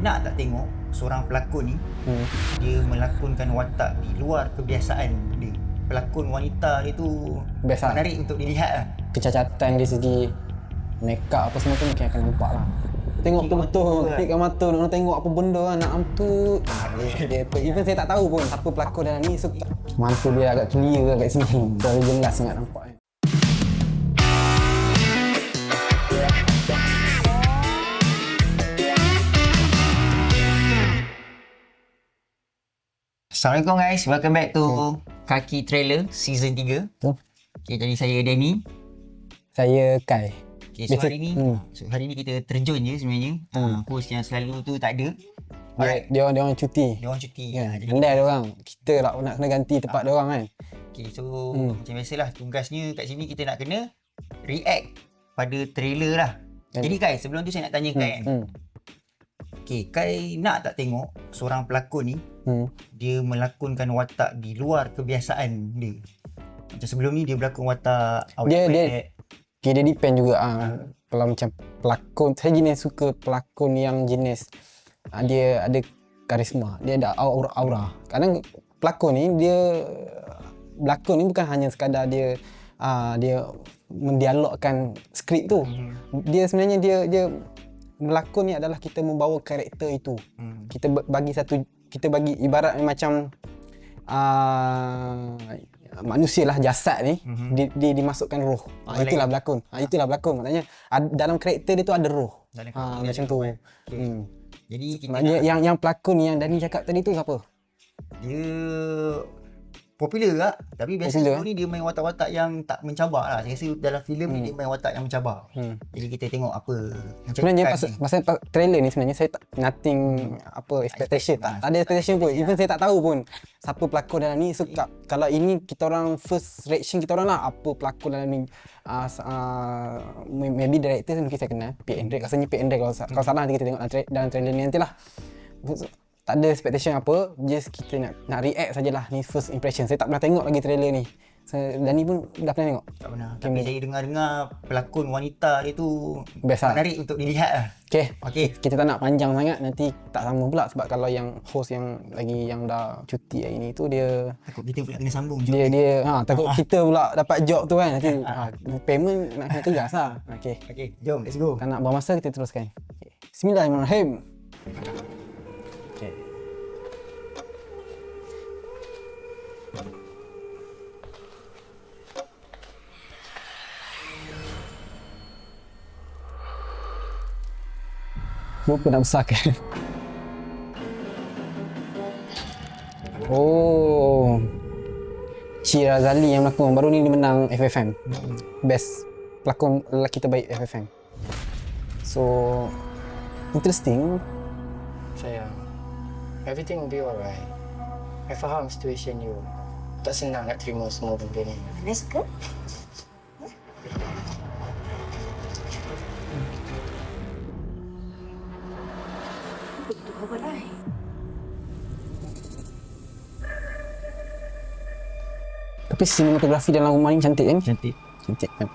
nak tak tengok seorang pelakon ni dia melakonkan watak di luar kebiasaan dia. Pelakon wanita dia tu Biasa. menarik untuk dilihat lah. Kecacatan dari segi make up apa semua tu mungkin akan nampak lah. Tengok betul-betul, ketikkan mata nak tengok apa benda lah, nak amtut. Dia even saya tak tahu pun siapa pelakon dalam ni, so mata dia agak clear kat sini. Terlalu jelas sangat nampak. Assalamualaikum guys, welcome back to Kaki Trailer Season 3. Okay, jadi saya Danny. Saya Kai. Okay, so hari ni kita terjun je sebenarnya. Host yang selalu tu tak ada. Dia orang cuti. Dia orang cuti. Jadi pandai dia orang. Kita lah nak kena ganti tempat dia orang kan. Okay, so macam biasalah tugasnya kat sini kita nak kena react pada trailer lah. Jadi Kai, sebelum tu saya nak tanya Kai kan. Okay, Kai nak tak tengok seorang pelakon ni dia melakonkan watak di luar kebiasaan dia. Macam sebelum ni dia berlakon watak dia depend juga kalau macam pelakon, saya jenis suka pelakon yang jenis dia ada karisma, dia ada aura. Kadang pelakon ni berlakon ni bukan hanya sekadar dia mendialogkan skrip tu. Dia sebenarnya dia melakon ni adalah kita membawa karakter itu. Kita bagi ibarat macam manusia lah, jasad ni dimasukkan roh. Itulah berlakon. Itulah berlakon. Maknanya dalam karakter dia tu ada roh. Macam tu. Jadi yang pelakon yang Dani cakap tadi tu siapa? Dia popular tak? Tapi biasanya ni dia main watak-watak yang tak mencabar lah. Saya rasa dalam filem ni dia main watak yang mencabar. Jadi kita tengok apa. Sebenarnya pasal trailer ni sebenarnya saya nothing expectation. Tak ada expectation pun. Even saya tak tahu pun siapa pelakon dalam ni. So kalau ini kita orang first reaction kita orang lah, apa pelakon dalam ni. Maybe director mungkin saya kenal. P. Hendrik. Rasanya P. Hendrik. Kalau salah nanti kita tengok dalam trailer ni nantilah. Tak ada expectation apa, just kita nak react sajalah. Ni first impression. Saya tak pernah tengok lagi trailer ni. Dani pun dah pernah tengok? Tak pernah. Tapi saya dengar pelakon wanita dia tu biasa, menarik untuk dilihat lah. Okay. Kita tak nak panjang sangat, nanti tak sama pula. Sebab kalau yang host yang dah cuti hari ni tu dia takut kita pula kena sambung. Takut kita pula dapat job tu kan. Nanti payment nak kena tugas lah. Okay, jom let's go. Tak nak buang masa, kita teruskan. Bismillahirrahmanirrahim. Lupa nak besarkan. Ci Razali yang melakon. Baru ni dia menang FFM. Best pelakon lelaki terbaik FFM. So interesting. Sayang, everything will be alright. I faham situation you. Tak senang nak terima semua benda ni. Let's go. Tapi sinematografi dalam rumah ni cantik kan? Cantik kan?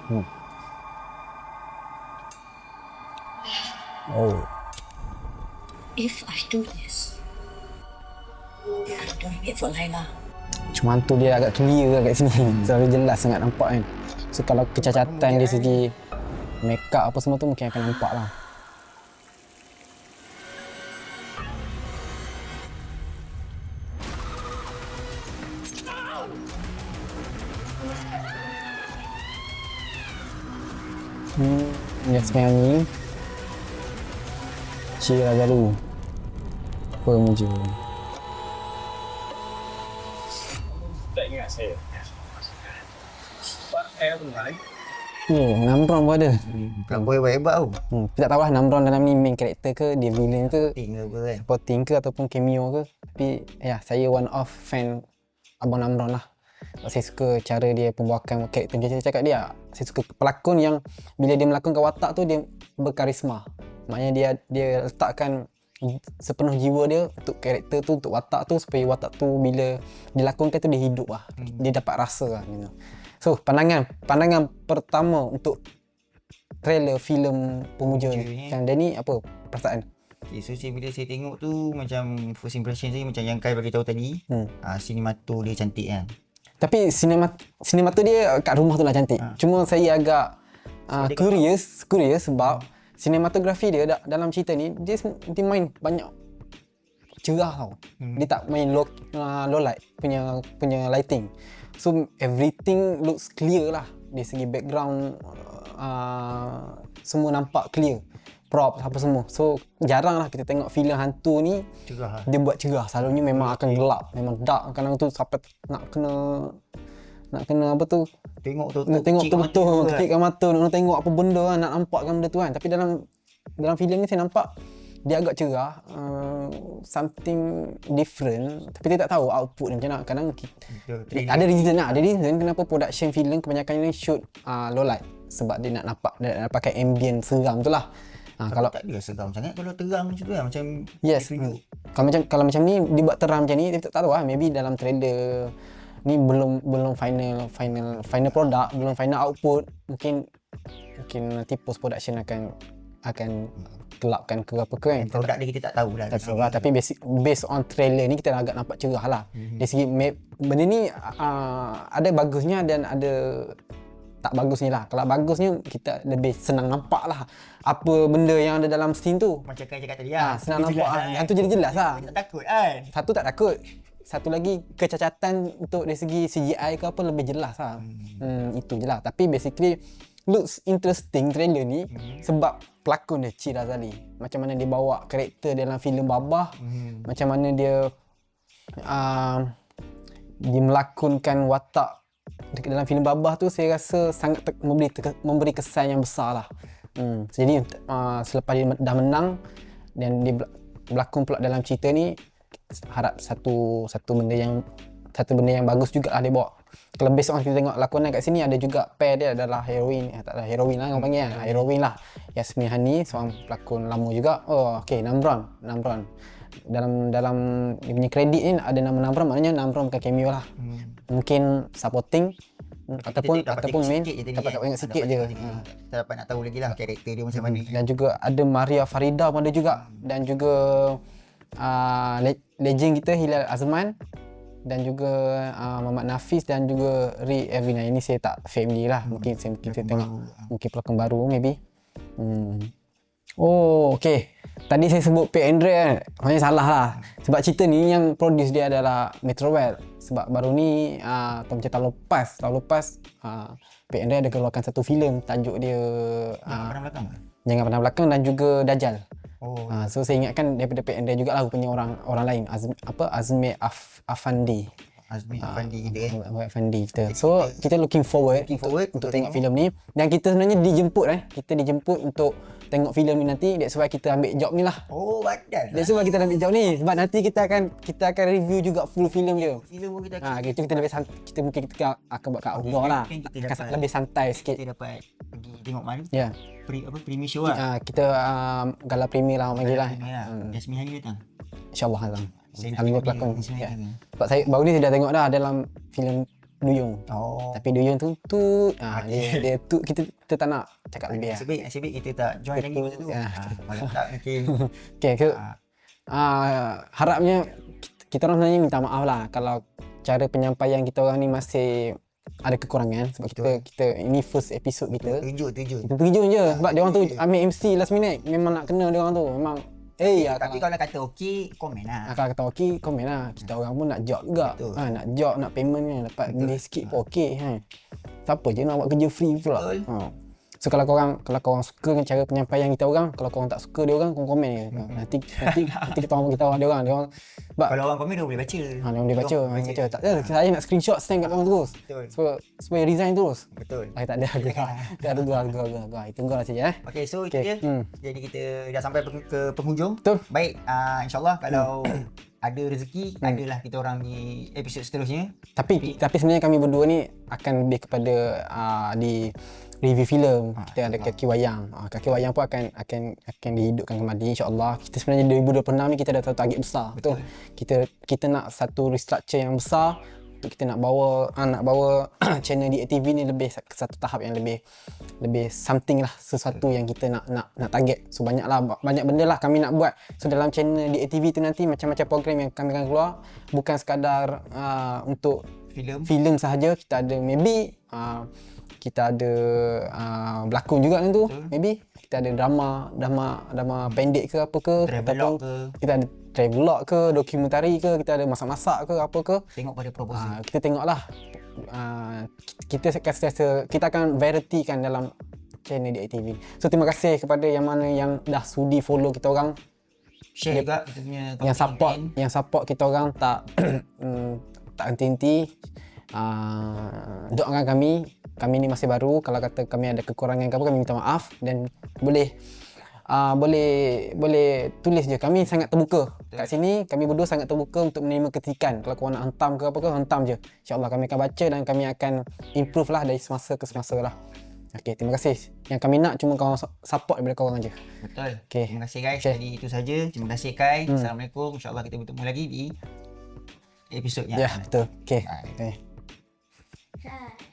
If I do this, I'm doing it for Laila. Cuma tu dia agak clear kat sini. Terlalu jelas sangat nampak kan. So kalau kecacatan dari segi make up apa semua tu mungkin akan nampak lah. Dia penyanyi Ci Razali pemuja. Tak ingat saya. Pak pun ada. Namron pun ada. Pelakon hebat tau. Tak tahu lah Namron dalam ni main karakter ke, dia villain ke, supporting ke ataupun cameo ke. Tapi saya one of fan Abang Namron lah. Saya suka cara dia pembuakan karakter dia. Saya cakap saya suka pelakon yang bila dia melakonkan watak tu dia berkarisma. Maknanya dia letakkan sepenuh jiwa dia untuk karakter tu, untuk watak tu, supaya watak tu bila dilakonkan tu dia hidup lah. Dia dapat rasa lah. So pandangan pertama untuk trailer filem Pemuja ni. Macam Danny apa perasaan? Okay, so bila saya tengok tu macam first impression saya macam yang Kai bagi tahu tadi. Sinemato dia cantik kan. Tapi sinemato dia kat rumah tu lah cantik. Cuma saya agak curious sebab sinematografi dia dalam cerita ni dia main banyak cerah tau. Dia tak main low light punya lighting. So everything looks clear lah. Dari segi background semua nampak clear. Props apa semua. So jarang lah kita tengok filem hantu ni Cerah. dia buat cerah. Selalunya memang akan gelap, memang dark. Kadang tu sampai nak kena apa tu, Tengok tu tengok tu betul, kan. kekikkan mata nak tengok apa benda kan, nak nampakkan benda tu kan. Tapi dalam filem ni saya nampak dia agak cerah, something different. Tapi saya tak tahu output dia macam mana. Kadang ada reason kenapa production filem kebanyakan ni shoot low light, sebab dia nak pakai ambient seram tu lah. Kalau tak ada seram sangat kalau terang macam tu lah, macam yes. Kalau macam ni dibuat terang macam ni, dia tak tahu lah, maybe dalam trailer ni belum final product, belum final output. Mungkin nanti post production akan gelapkan ke apa ke kan. Produk dia kita tak tahu lah. Tak tahu lah, tapi based on trailer ni kita dah agak nampak cerah lah. Dari segi benda ni ada bagusnya dan ada tak bagusnya lah. Kalau bagusnya kita lebih senang nampak lah apa benda yang ada dalam scene tu. Macam Kai cakap tadi lah. Senang nampak lah. Yang tu jadi jelas lah. Tak takut kan. Satu tak takut. Satu lagi kecacatan untuk dari segi CGI ke apa lebih jelas lah. Itu je lah. Tapi basically looks interesting trailer ni sebab pelakon dia Cik Razali. Macam mana dia bawa karakter dalam filem Babah. Macam mana dia melakonkan watak dalam filem Babah tu, saya rasa sangat memberi kesan yang besar lah. Jadi selepas dia dah menang dan dia berlakon pula dalam cerita ni, harap satu benda yang bagus juga lah dia bawa. Kalau based on kita tengok lakonan kat sini, ada juga pair dia adalah heroin lah orang panggil kan, heroin lah, Yasmin Hani, seorang pelakon lama juga. Namron. Dalam dia punya kredit ni ada nama Namron, maknanya Namron bukan cameo lah. Mungkin supporting ataupun main, dapat tengok sikit je. Kita dapat nak tahu lagi lah karakter dia macam mana. Dan juga ada Maria Farida pun ada juga, dan juga legend kita Hilal Azman, dan juga Muhammad Nafis, dan juga Ri Evina. Ini saya tak family lah, mungkin kita tengok mungkin pelakon baru maybe. Okay. Tadi saya sebut Pak Andre kan, maknanya salah lah. Sebab cerita ni yang produce dia adalah Metrowell. Sebab baru ni macam tahun lepas Pak Andre ada keluarkan satu filem, tajuk dia Jangan Pandang Belakang dan juga Dajjal. So saya ingatkan daripada Pak Andre jugalah rupanya orang lain, Azmi Afandi. Afandi kita. So kita looking forward untuk tengok filem ni, dan kita sebenarnya dijemput untuk tengok filem ni nanti. That's why kita ambil job ni lah. Badan. That's why kita ambil job ni, sebab nanti kita akan review juga full filem dia. Filem pun kita kita lebih mungkin kita akan buat kat outdoor lah. Akan lebih santai sikit. Kita dapat pergi tengok mana? Ya. Premier show lah. Kita gala premier lah panggil lah. Yasmin Hani datang. InsyaAllah datang. Saya Alhamdulillah nak pelakon. tengok Ya. Sebab saya baru ni saya dah tengok dah dalam filem Duyung. Tapi Duyung tu dia tu kita tak nak cakap lebih lah. Nasib kita tak join lagi masa tu. Malah tak mungkin. Harapnya kita orang sebenarnya minta maaf lah kalau cara penyampaian kita orang ni masih ada kekurangan, sebab kita ini first episode kita. Terkejut je sebab dia orang tu ambil MC last minute. Memang nak kena dia orang tu. Memang tapi kalau kata okey, komen lah. Kalau kata okey, komen lah. Kita orang pun nak job juga. Nak job, nak payment ni, dapat beli sikit pun okey. Siapa je nak buat kerja free pula. So kalau korang suka dengan cara penyampaian kita orang, kalau korang tak suka dia orang, korang komen je. Nanti kita orang dia orang. Kalau orang komen dia boleh baca. Dia boleh baca. Tak ada, saya nak screenshot send kat orang terus. Supaya resign terus. Betul. Tak ada. Tak ada gua. Itu gua saja Okey, so itu dia. Jadi kita dah sampai ke penghujung. Betul. Baik, insya-Allah kalau ada rezeki, adalah kita orang di episod seterusnya. Tapi sebenarnya kami berdua ni akan lebih kepada di review filem. Kita ada kaki wayang. Kaki wayang pun akan dihidupkan kembali insya-Allah. Kita sebenarnya 2026 ni kita dah tahu target besar. Betul. Kita nak satu restructure yang besar untuk kita nak bawa channel DATV ni lebih ke satu tahap yang lebih something lah, sesuatu yang kita nak target. So banyak benda lah kami nak buat. So dalam channel DATV tu nanti macam-macam program yang kami akan keluar, bukan sekadar untuk filem sahaja. Kita ada maybe kita ada berlakon juga dalam tu. Maybe kita ada drama pendek ke apa ke, travelog ke, kita ada travelog ke, dokumentari ke, kita ada masak-masak ke apa ke. Tengok pada proposal. Kita tengoklah. Kita akan varietykan dalam channel DATV. So terima kasih kepada yang mana yang dah sudi follow kita orang. Share juga kita punya yang support kita orang tak tak henti-henti. Doakan kami ni masih baru. Kalau kata kami ada kekurangan ke apa, kami minta maaf, dan boleh tulis je. Kami sangat terbuka. Kat sini kami berdua sangat terbuka untuk menerima kritikan. Kalau korang nak hentam ke apa ke, hentam je. InsyaAllah kami akan baca dan kami akan improve lah dari semasa ke semasa lah. Okay, terima kasih. Yang kami nak cuma korang support daripada korang je. Betul. Okay. Terima kasih guys. Jadi itu saja. Terima kasih Kai. Assalamualaikum. InsyaAllah kita bertemu lagi di episod yang betul. Okay. Bye. Okay. Ha.